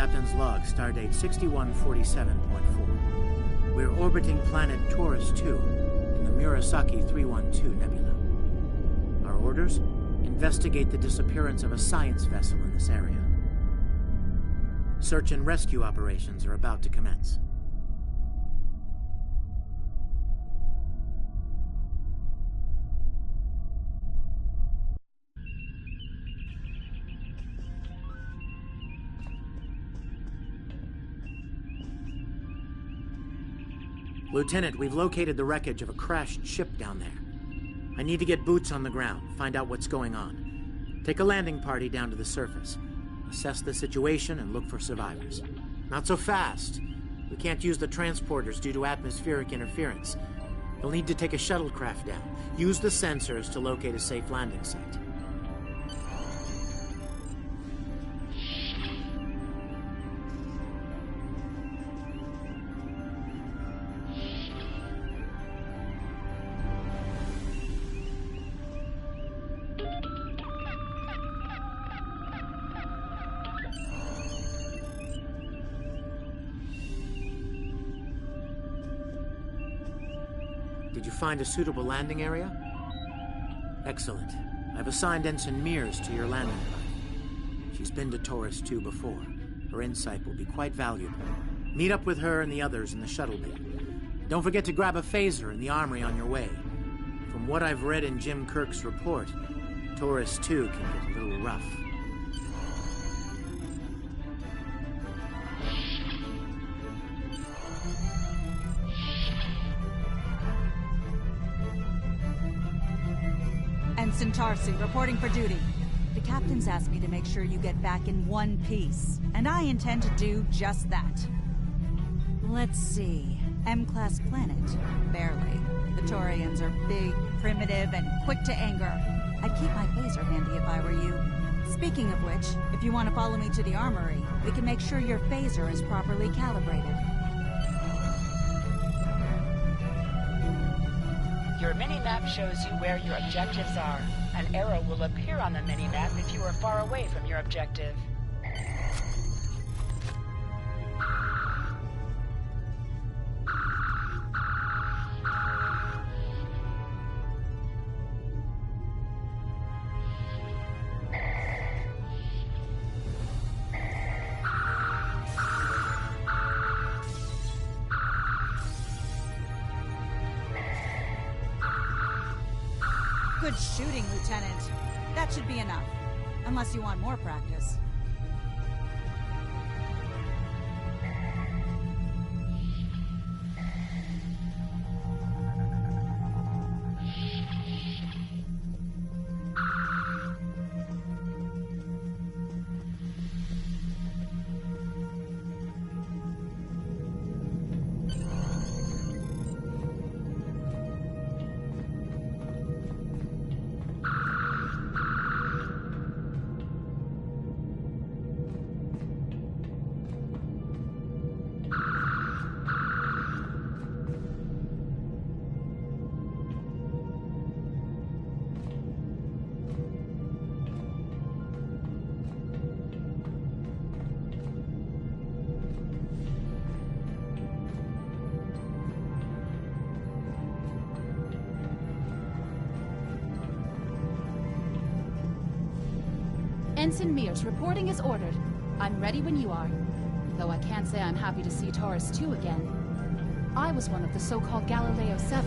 Captain's log, stardate 6147.4. We're orbiting planet Taurus 2 in the Murasaki 312 Nebula. Our orders? Investigate the disappearance of a science vessel in this area. Search and rescue operations are about to commence. Lieutenant, we've located the wreckage of a crashed ship down there. I need to get boots on the ground, find out what's going on. Take a landing party down to the surface. Assess the situation and look for survivors. Not so fast. We can't use the transporters due to atmospheric interference. You'll need to take a shuttlecraft down. Use the sensors to locate a safe landing site. Did you find a suitable landing area? Excellent. I've assigned Ensign Mears to your landing party. She's been to Taurus 2 before. Her insight will be quite valuable. Meet up with her and the others in the shuttle bay. Don't forget to grab a phaser in the armory on your way. From what I've read in Jim Kirk's report, Taurus 2 can get a little rough. Ensign Tarsi, reporting for duty. The captain's asked me to make sure you get back in one piece, and I intend to do just that. Let's see. M-class planet? Barely. The Taurians are big, primitive, and quick to anger. I'd keep my phaser handy if I were you. Speaking of which, if you want to follow me to the armory, we can make sure your phaser is properly calibrated. Your mini-map shows you where your objectives are. An arrow will appear on the mini-map if you are far away from your objective. Good shooting, Lieutenant. That should be enough. Unless you want more practice. Ensign Mears, reporting as ordered. I'm ready when you are. Though I can't say I'm happy to see Taurus 2 again. I was one of the so-called Galileo 7,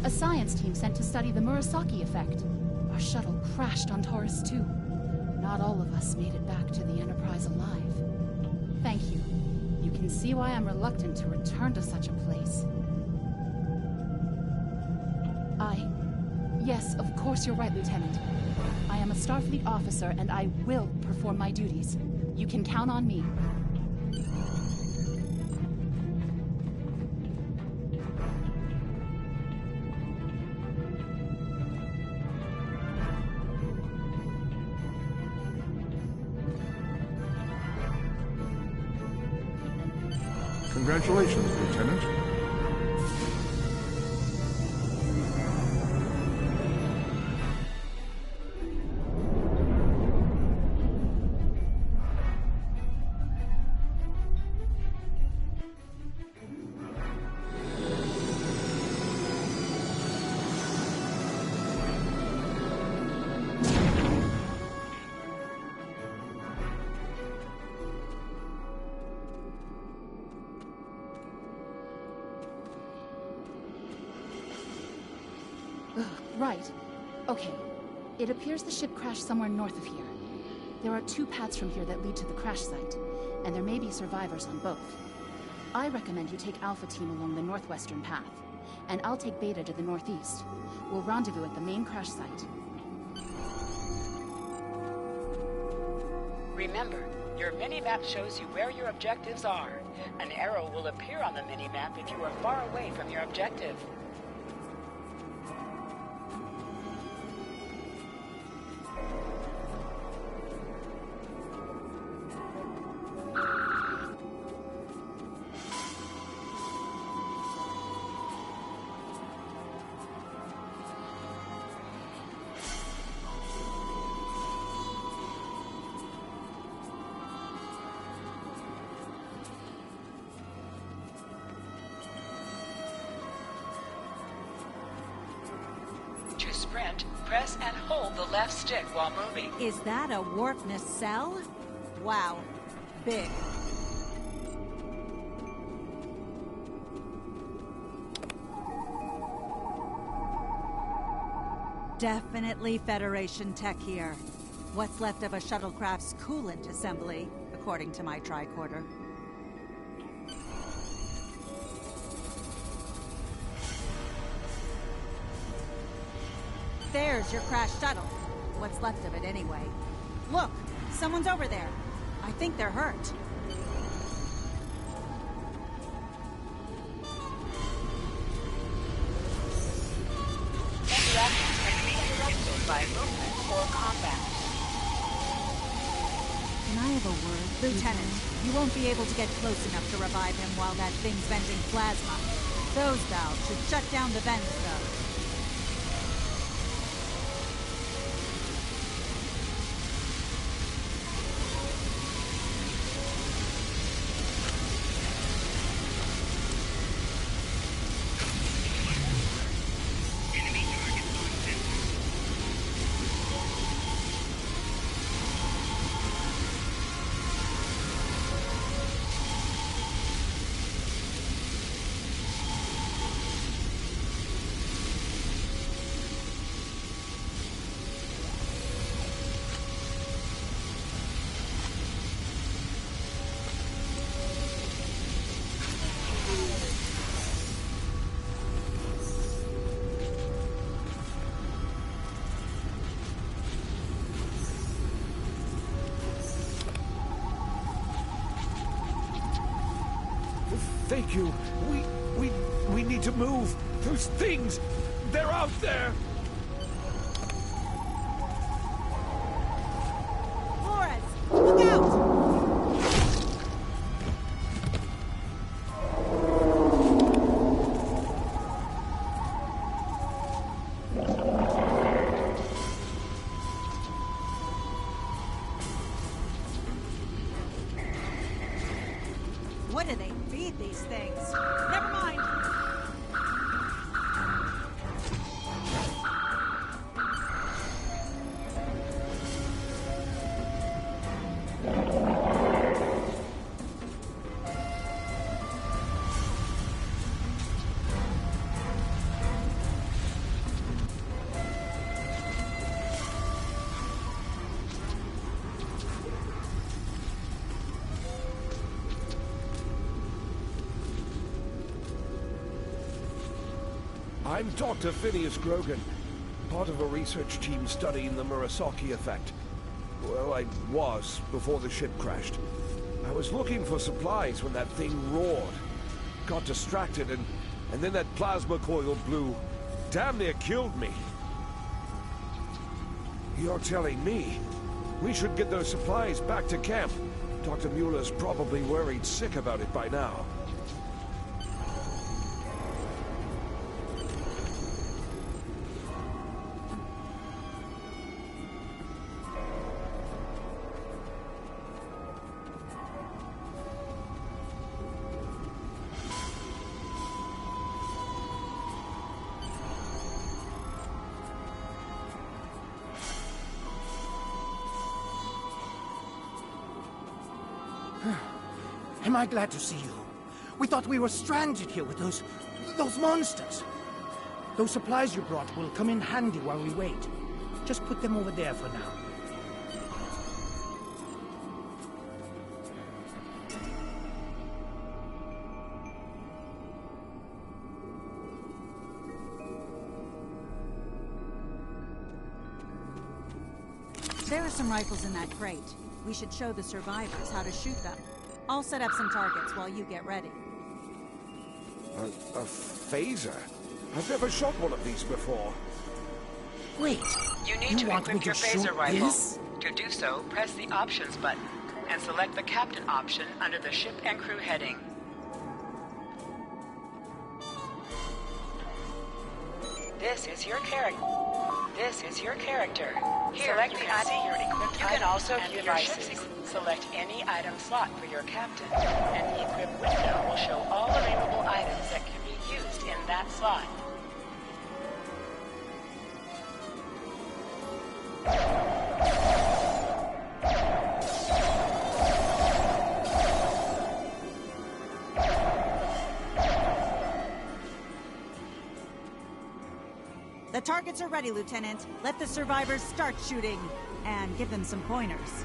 a science team sent to study the Murasaki effect. Our shuttle crashed on Taurus 2. Not all of us made it back to the Enterprise alive. Thank you. You can see why I'm reluctant to return to such a place. Yes, of course you're right, Lieutenant. I am a Starfleet officer, and I will perform my duties. You can count on me. Congratulations, Lieutenant. right. Okay. It appears the ship crashed somewhere north of here. There are 2 paths from here that lead to the crash site, and there may be survivors on both. I recommend you take Alpha Team along the northwestern path, and I'll take Beta to the northeast. We'll rendezvous at the main crash site. Remember, your mini-map shows you where your objectives are. An arrow will appear on the mini-map if you are far away from your objective. To sprint, press and hold the left stick while moving. Is that a warp nacelle? Wow. Big. Definitely Federation tech here. What's left of a shuttlecraft's coolant assembly, according to my tricorder. There's your crashed shuttle. What's left of it anyway. Look, someone's over there. I think they're hurt. Interactions can be interrupted by movement or combat. Can I have a word? Lieutenant, you won't be able to get close enough to revive him while that thing's venting plasma. Those valves should shut down the vents, though. Thank you. We need to move. Those things, they're out there. Flores, look out! What do they feed these things? Never mind. I'm Dr. Phineas Grogan, part of a research team studying the Murasaki effect. Well, I was before the ship crashed. I was looking for supplies when that thing roared. Got distracted and then that plasma coil blew. Damn near killed me. You're telling me we should get those supplies back to camp. Dr. Mueller's probably worried sick about it by now. Am I glad to see you? We thought we were stranded here with those monsters. Those supplies you brought will come in handy while we wait. Just put them over there for now. There are some rifles in that crate. We should show the survivors how to shoot them. I'll set up some targets while you get ready. A phaser? I've never shot one of these before. Wait, You need to want me equip your to phaser shoot rifle. this? To do so, press the Options button and select the Captain option under the Ship and Crew heading. This is your character. Here, select the item you're equipped. You can also view your ship's select any item slot for your captain, and the equip window will show all available items that can be used in that slot. The targets are ready, Lieutenant. Let the survivors start shooting. And give them some pointers.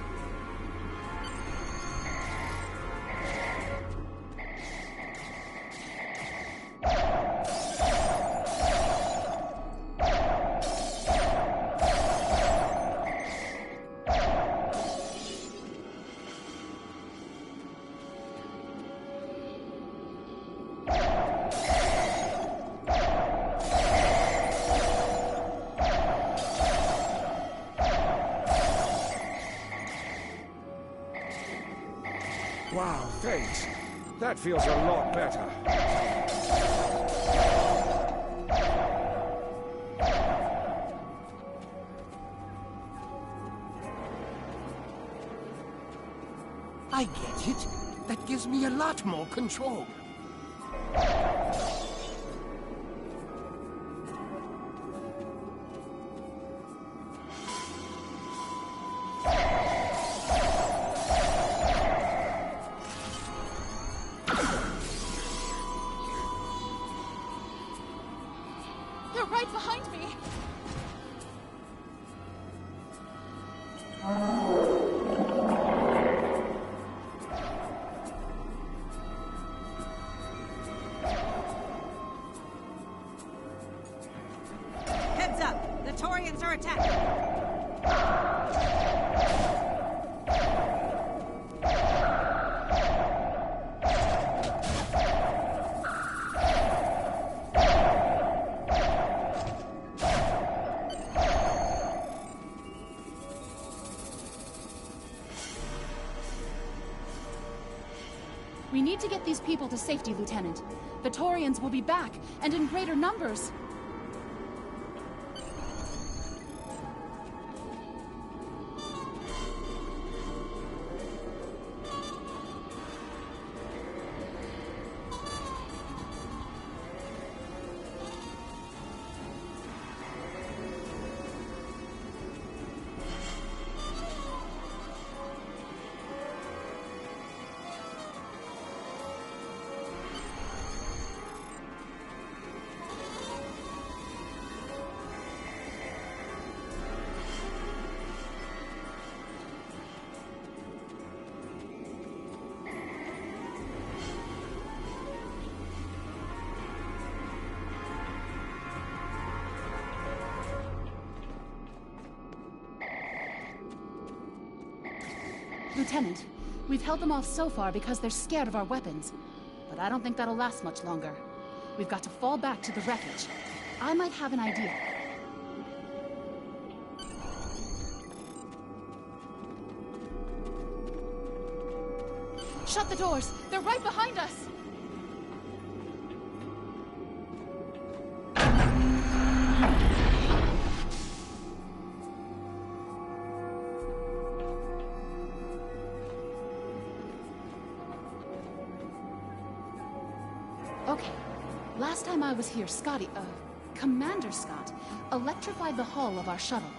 Wow, thanks. That feels a lot better. I get it. That gives me a lot more control. They're right behind me! Heads up! The Taurians are attacking! We need to get these people to safety, Lieutenant. The Taurians will be back, and in greater numbers. Lieutenant, we've held them off so far because they're scared of our weapons. But I don't think that'll last much longer. We've got to fall back to the wreckage. I might have an idea. Shut the doors! They're right behind us! Okay. Last time I was here, Commander Scott, electrified the hull of our shuttle.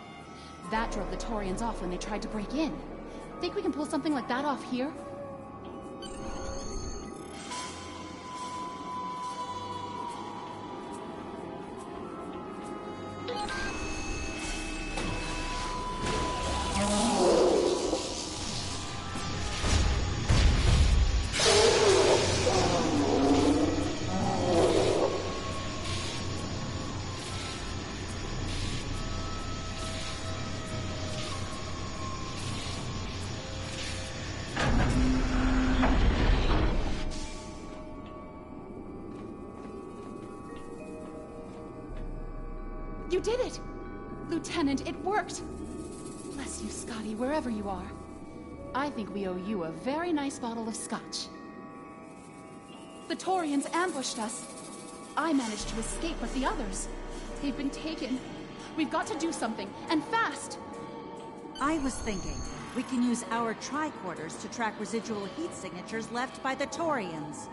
That drove the Taurians off when they tried to break in. Think we can pull something like that off here? did it! Lieutenant, it worked! Bless you, Scotty, wherever you are. I think we owe you a very nice bottle of scotch. The Taurians ambushed us. I managed to escape, but the others, they've been taken. We've got to do something, and fast! I was thinking, we can use our tricorders to track residual heat signatures left by the Taurians.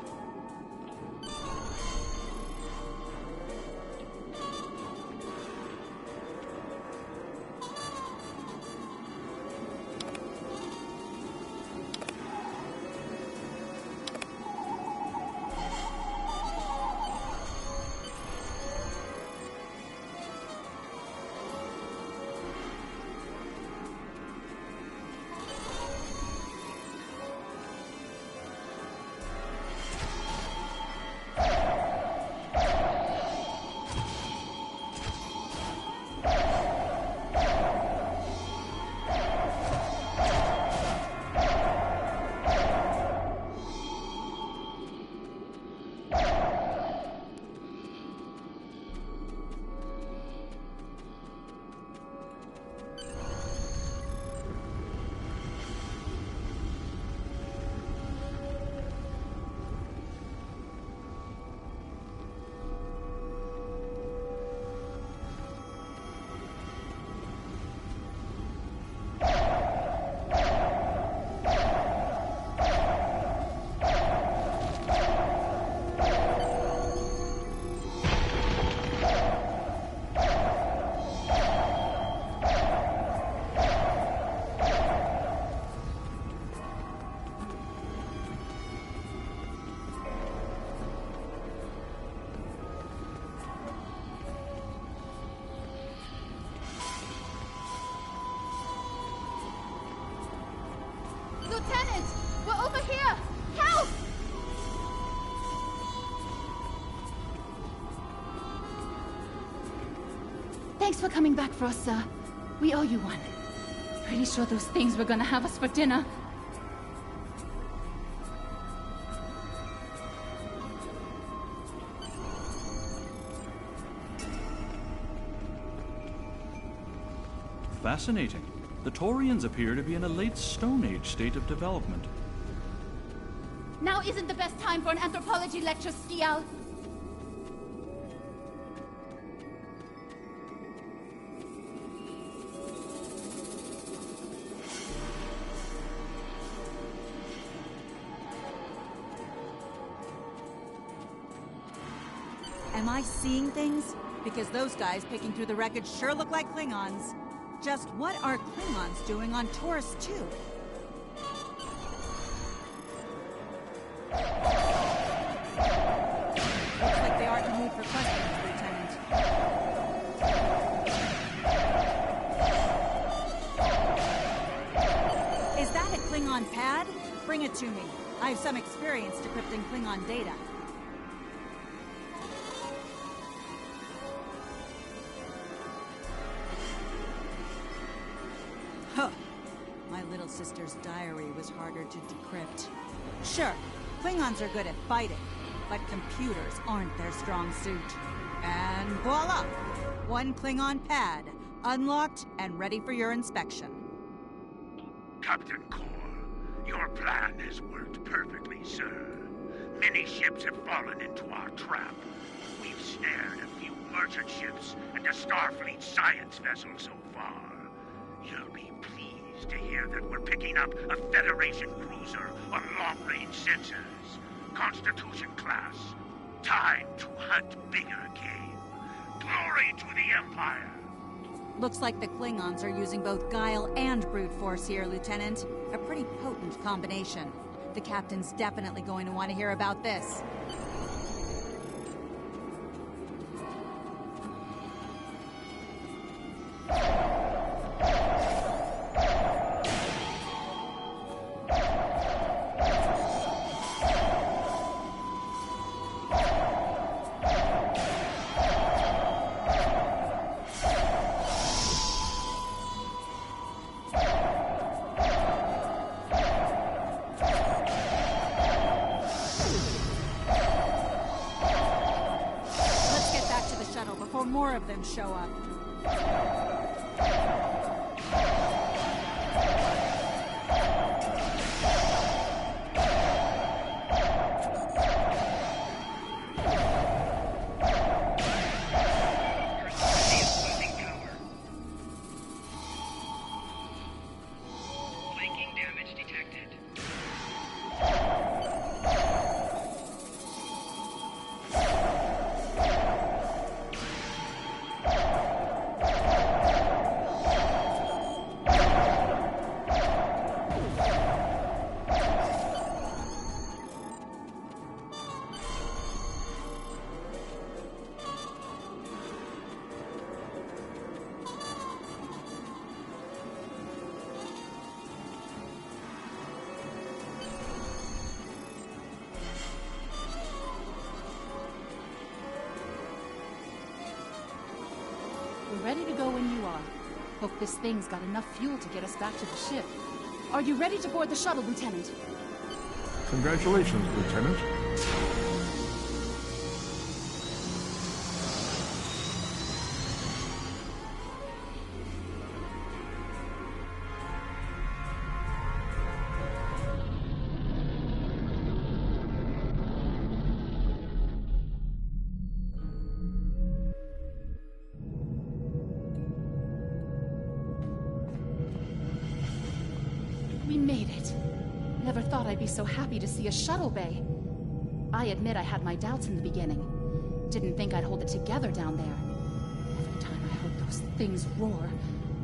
Lieutenant! We're over here! Help! Thanks for coming back for us, sir. We owe you one. Pretty sure those things were gonna have us for dinner. Fascinating. The Taurians appear to be in a late Stone Age state of development. Now isn't the best time for an anthropology lecture, Skial. Am I seeing things? Because those guys picking through the wreckage sure look like Klingons. Just what are Klingons doing on Taurus 2? Looks like they aren't in the mood for questions, Lieutenant. Is that a Klingon pad? Bring it to me. I have some experience decrypting Klingon data. Huh. My little sister's diary was harder to decrypt. Sure, Klingons are good at fighting, but computers aren't their strong suit. And voila! One Klingon pad, unlocked and ready for your inspection. Captain Core, your plan has worked perfectly, sir. Many ships have fallen into our trap. We've snared a few merchant ships and a Starfleet science vessel so far. You'll be pleased to hear that we're picking up a Federation cruiser on long-range sensors. Constitution class. Time to hunt bigger game. Glory to the Empire! Looks like the Klingons are using both guile and brute force here, Lieutenant. A pretty potent combination. The captain's definitely going to want to hear about this. More of them show up. We're ready to go when you are. Hope this thing's got enough fuel to get us back to the ship. Are you ready to board the shuttle, Lieutenant? Congratulations, Lieutenant. We made it. Never thought I'd be so happy to see a shuttle bay. I admit I had my doubts in the beginning. Didn't think I'd hold it together down there. Every time I heard those things roar.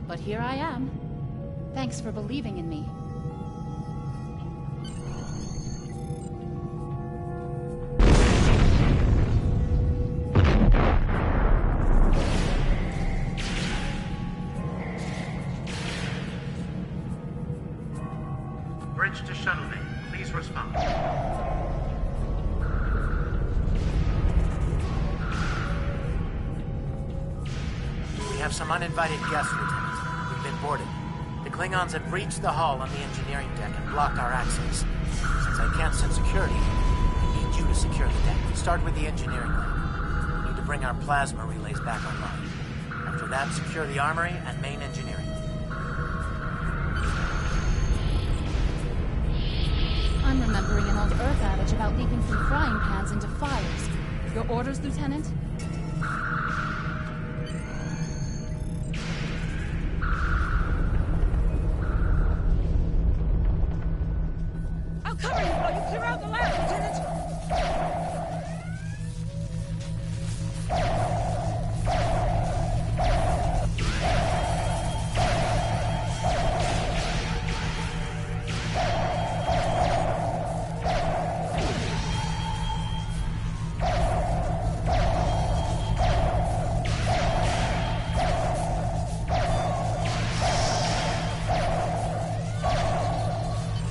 But here I am. Thanks for believing in me. Bridge to shuttle bay. Please respond. We have some uninvited guests, Lieutenant. We've been boarded. The Klingons have breached the hull on the engineering deck and blocked our access. Since I can't send security, I need you to secure the deck. Start with the engineering lab. We need to bring our plasma relays back online. After that, secure the armory and main engineering. I'm remembering an old Earth adage about leaping from frying pans into fires. Your orders, Lieutenant? I'll cover you while you clear out the lab, Lieutenant!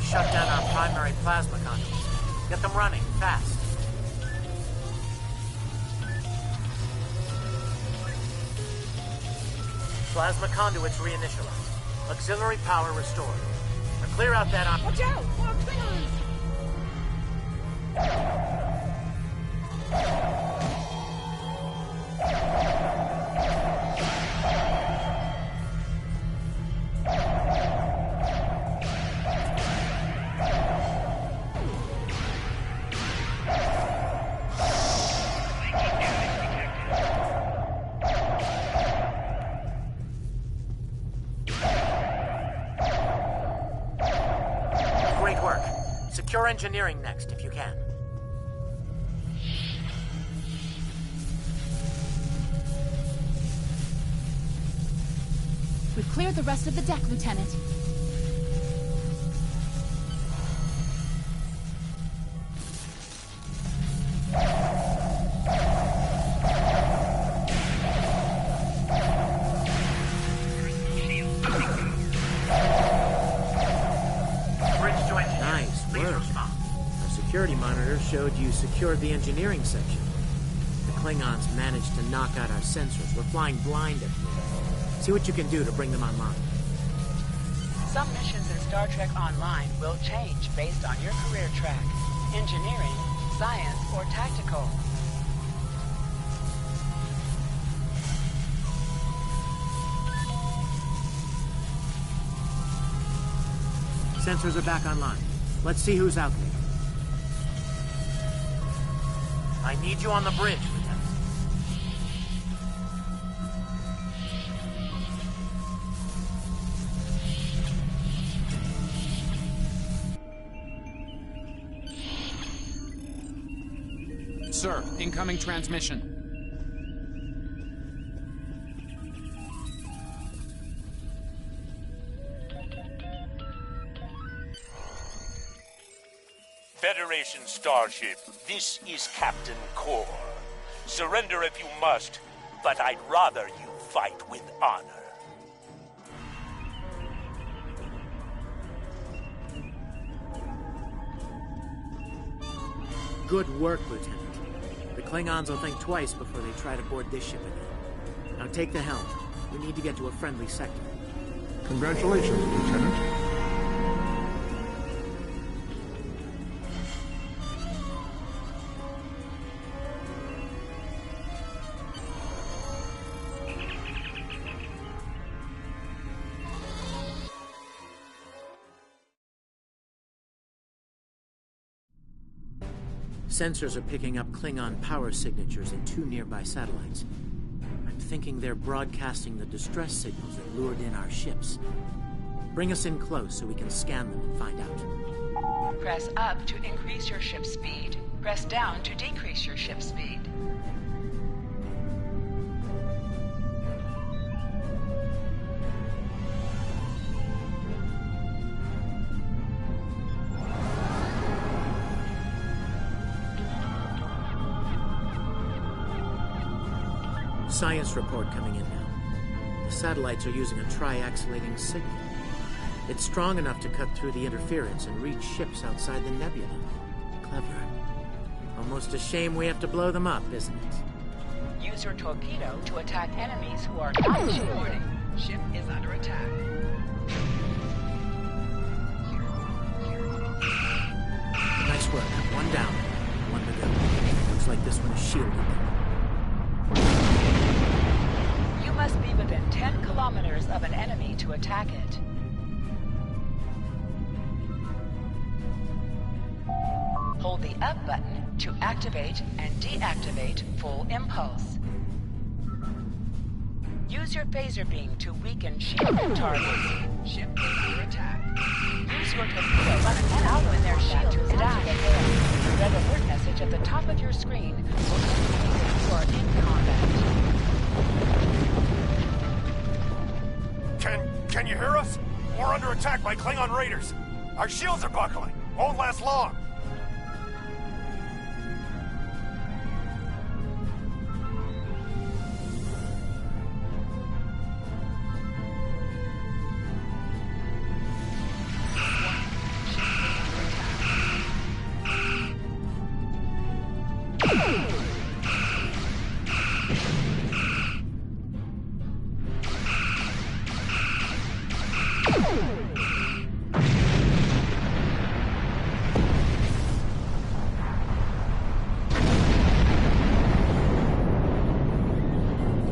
Shut down our primary plasma conduits. Get them running, fast. Plasma conduits reinitialized. Auxiliary power restored. Now clear out that... Watch out! More Klingons! Great work. Secure engineering next, if you can. We've cleared the rest of the deck, Lieutenant. Bridge to engineering. Nice Please work. respond. Our security monitor showed you secured the engineering section. The Klingons managed to knock out our sensors. We're flying blind at the moment. See what you can do to bring them online. Some missions in StarTrek Online will change based on your career track. Engineering, science, or tactical. Sensors are back online. Let's see who's out there. I need you on the bridge, Lieutenant. Sir, incoming transmission. Federation starship, this is Captain Core. Surrender if you must, but I'd rather you fight with honor. Good work, Lieutenant. The Klingons will think twice before they try to board this ship again. Now take the helm. We need to get to a friendly sector. Congratulations, Lieutenant. Sensors are picking up Klingon power signatures in 2 nearby satellites. I'm thinking they're broadcasting the distress signals that lured in our ships. Bring us in close so we can scan them and find out. Press up to increase your ship's speed. Press down to decrease your ship's speed. Science report coming in now. The satellites are using a triaxilating signal. It's strong enough to cut through the interference and reach ships outside the nebula. Clever. Almost a shame we have to blow them up, isn't it? Use your torpedo to attack enemies who are not warning. Ship is under attack. Nice work. One down. One to go. Looks like this one is shielded. You must be within 10 kilometers of an enemy to attack it. Hold the up button to activate and deactivate full impulse. Use your phaser beam to weaken shielded targets. Ship is under attack. Use your torpedo button and out when their shield is down. The red alert message at the top of your screen will indicate you are in combat. Can you hear us? We're under attack by Klingon raiders. Our shields are buckling. Won't last long.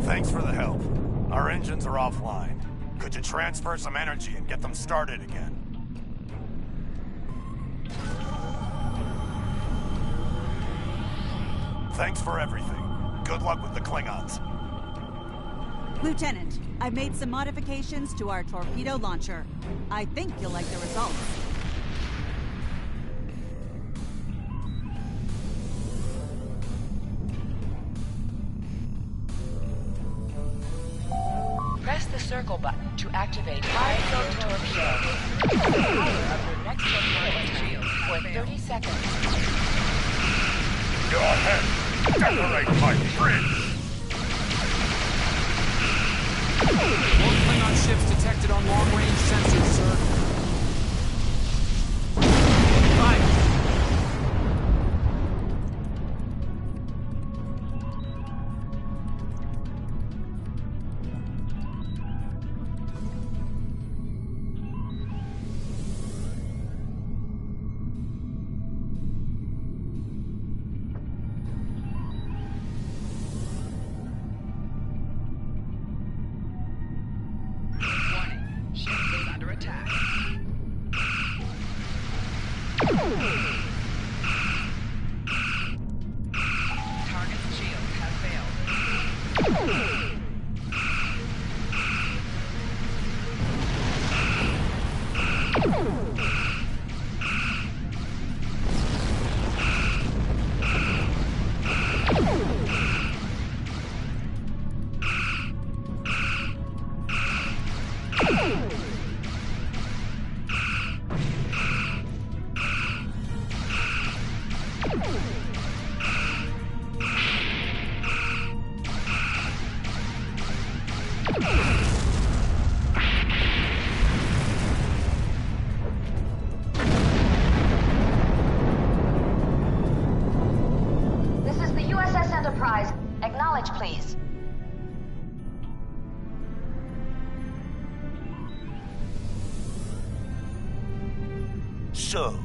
Thanks for the help. Our engines are offline. Could you transfer some energy and get them started again? Thanks for everything. Good luck with the Klingons. Lieutenant, I've made some modifications to our torpedo launcher. I think you'll like the results. Press the circle button to activate high-flow torpedo. The power of your next torpedo shield for 30 seconds. Go ahead. Decorate my bridge. More Klingon ships detected on long-range sensors, sir. Fire! Ship is Target's shields have failed. This is the USS Enterprise. Acknowledge, please. So,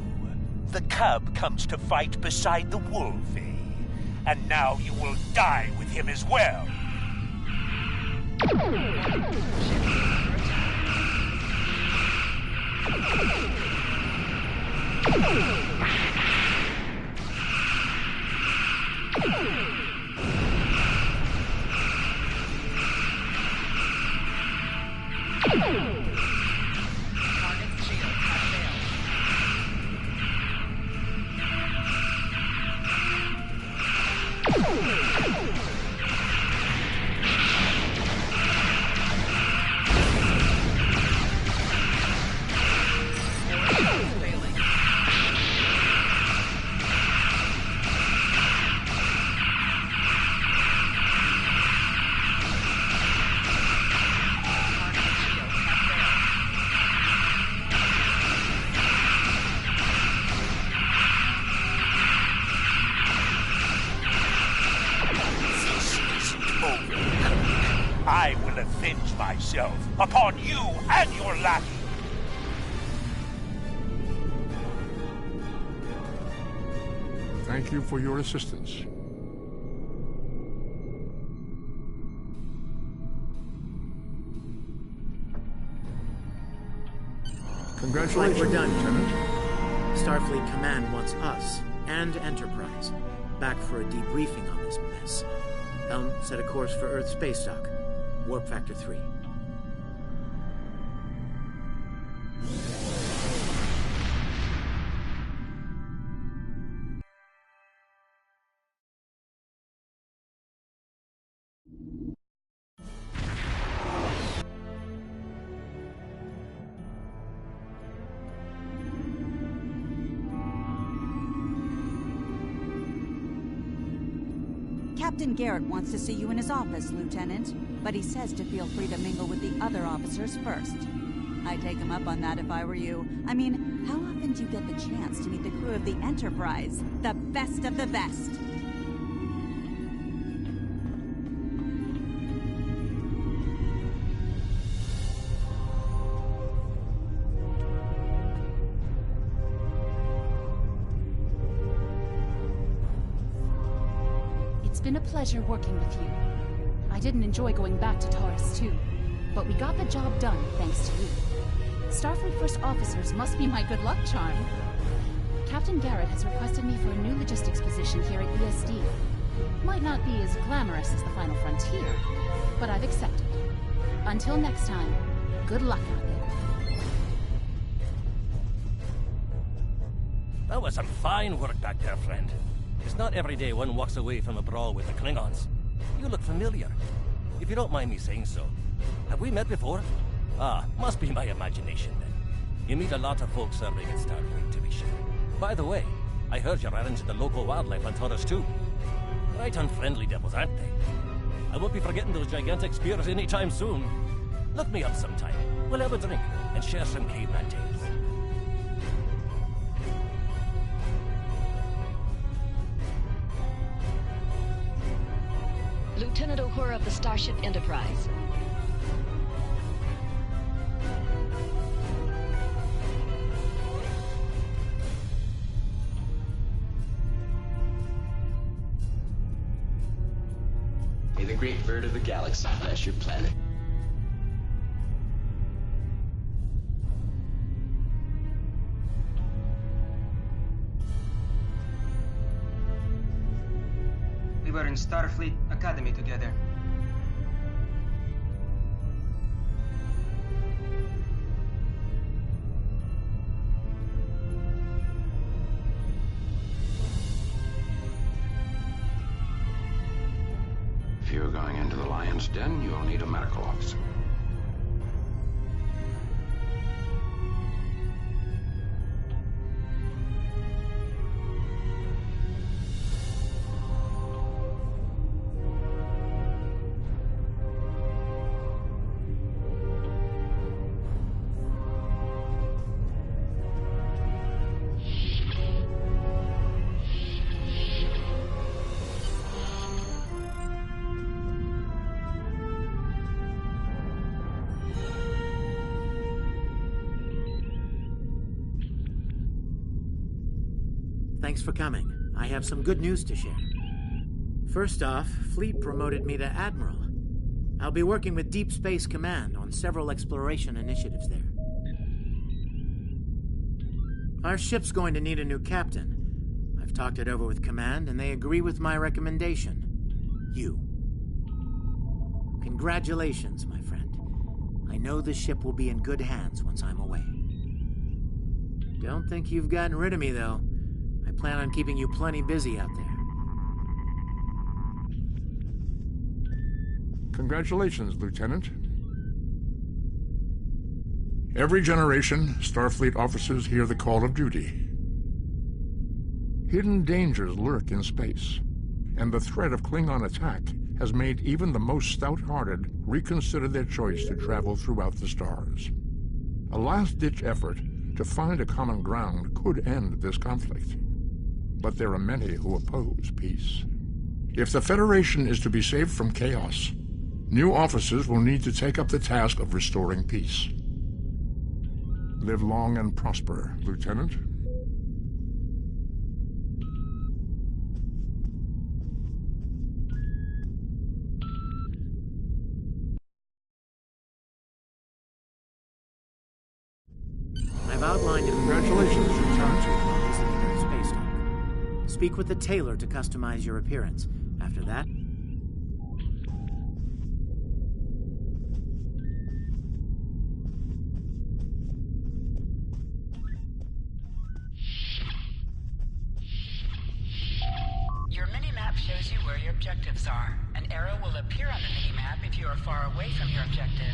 the cub comes to fight beside the wolf, eh? And now you will die with him as well. Target's shields have failed. Shields failing. Target's shields have failed. This isn't over. I will avenge myself upon you and your lackey. Thank you for your assistance. Congratulations, We're done. Lieutenant. Starfleet Command wants us and Enterprise back for a debriefing on this mess. Helm, set a course for Earth space dock. Warp factor 3. Captain Garrett wants to see you in his office, Lieutenant, but he says to feel free to mingle with the other officers first. I'd take him up on that if I were you. I mean, how often do you get the chance to meet the crew of the Enterprise? The best of the best! It's been a pleasure working with you. I didn't enjoy going back to Taurus 2, but we got the job done thanks to you. Starfleet First Officers must be my good luck charm. Captain Garrett has requested me for a new logistics position here at ESD. Might not be as glamorous as the Final Frontier, but I've accepted. Until next time, good luck out there. That was some fine work back there, friend. It's not every day one walks away from a brawl with the Klingons. You look familiar. If you don't mind me saying so. Have we met before? Ah, must be my imagination then. You meet a lot of folks serving at Starfleet, to be sure. By the way, I heard you ran into the local wildlife on Taurus 2. Right unfriendly devils, aren't they? I won't be forgetting those gigantic spears anytime soon. Look me up sometime. We'll have a drink and share some caveman tales. Lieutenant Uhura of the Starship Enterprise. May the great bird of the galaxy bless your planet. were in Starfleet Academy together. If you're going into the Lion's Den, you'll need a medical officer. Thanks for coming. I have some good news to share. First off, Fleet promoted me to Admiral. I'll be working with Deep Space Command on several exploration initiatives there. Our ship's going to need a new captain. I've talked it over with Command, and they agree with my recommendation. You. Congratulations, my friend. I know the ship will be in good hands once I'm away. Don't think you've gotten rid of me, though. I plan on keeping you plenty busy out there. Congratulations, Lieutenant. Every generation, Starfleet officers hear the call of duty. Hidden dangers lurk in space, and the threat of Klingon attack has made even the most stout-hearted reconsider their choice to travel throughout the stars. A last-ditch effort to find a common ground could end this conflict. But there are many who oppose peace. If the Federation is to be saved from chaos, new officers will need to take up the task of restoring peace. Live long and prosper, Lieutenant. I've outlined a congratulations return to while visiting your space dock. Speak with the tailor to customize your appearance. After that, your mini-map shows you where your objectives are. An arrow will appear on the mini-map if you are far away from your objective.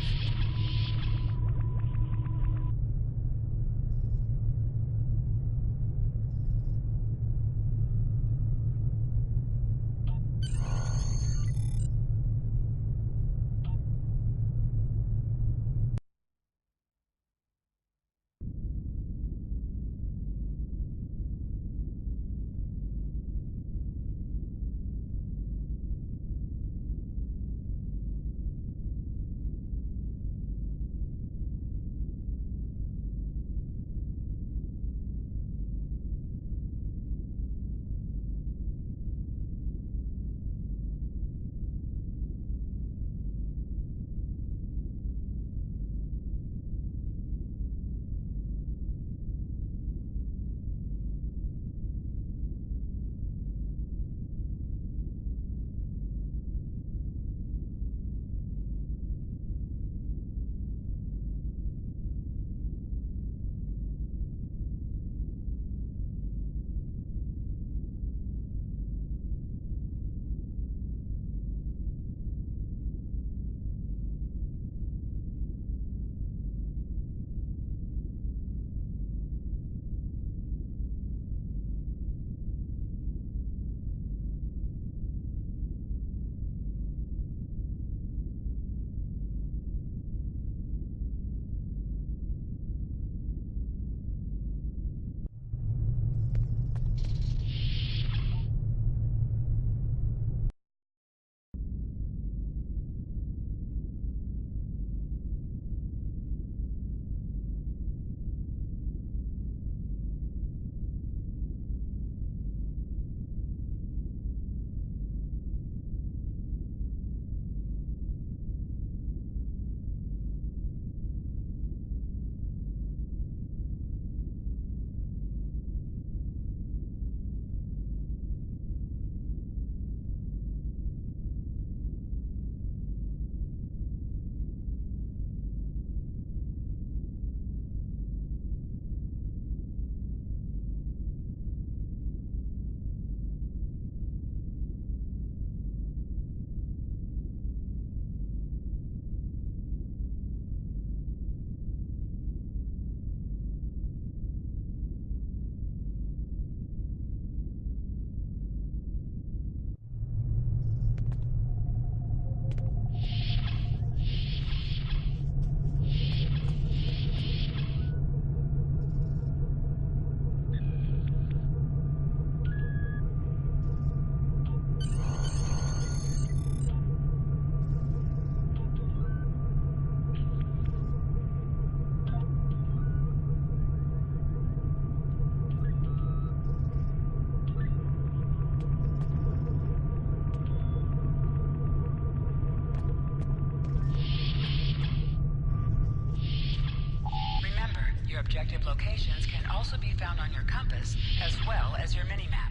Your objective locations can also be found on your compass, as well as your mini-map.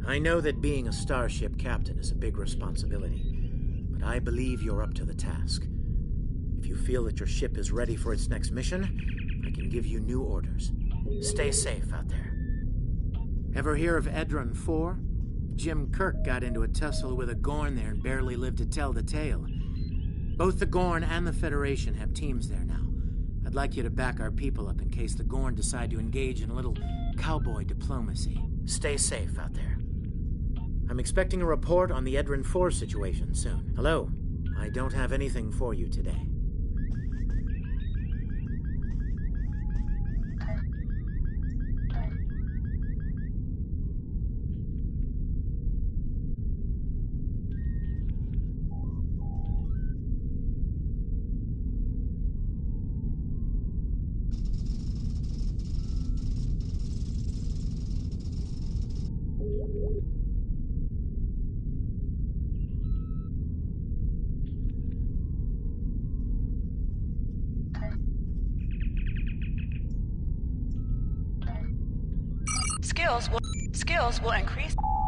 I know that being a starship captain is a big responsibility, but I believe you're up to the task. If you feel that your ship is ready for its next mission, I can give you new orders. Stay safe out there. Ever hear of Edron 4? Jim Kirk got into a tussle with a Gorn there and barely lived to tell the tale. Both the Gorn and the Federation have teams there now. I'd like you to back our people up in case the Gorn decide to engage in a little cowboy diplomacy. Stay safe out there. I'm expecting a report on the Edron 4 situation soon. Hello. I don't have anything for you today.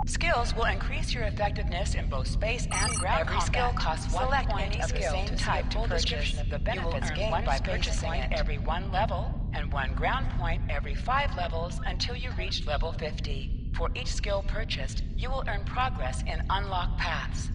Skills will increase your effectiveness in both space and ground Every combat. skill costs 1 Select point any of the skill same to type see a full to description of the benefits gained by purchasing it every 1 level, and 1 ground point every 5 levels until you reach level 50. For each skill purchased, you will earn progress in unlocked paths.